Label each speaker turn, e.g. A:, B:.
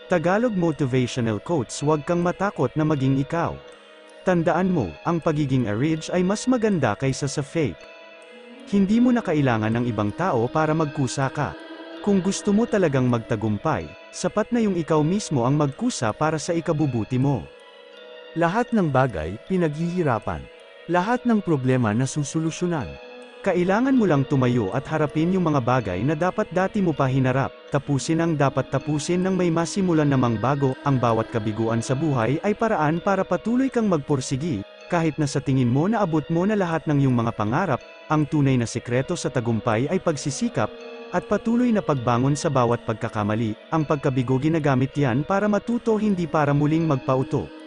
A: Tagalog Motivational Quotes. Huwag kang matakot na maging ikaw. Tandaan mo, ang pagiging average ay mas maganda kaysa sa fake. Hindi mo na kailangan ng ibang tao para magkusa ka. Kung gusto mo talagang magtagumpay, sapat na yung ikaw mismo ang magkusa para sa ikabubuti mo.
B: Lahat ng bagay, pinaghihirapan. Lahat ng problema na susolusyonan.
A: Kailangan mo lang tumayo at harapin yung mga bagay na dapat dati mo pa hinarap. Tapusin ang dapat tapusin nang may masimulan namang bago. Ang bawat kabiguan sa buhay ay paraan para patuloy kang magpursigi, kahit na sa tingin mo na abot mo na lahat ng iyong mga pangarap. Ang tunay na sikreto sa tagumpay ay pagsisikap, at patuloy na pagbangon sa bawat pagkakamali. Ang pagkabigo ginagamit yan para matuto, hindi para muling magpauto.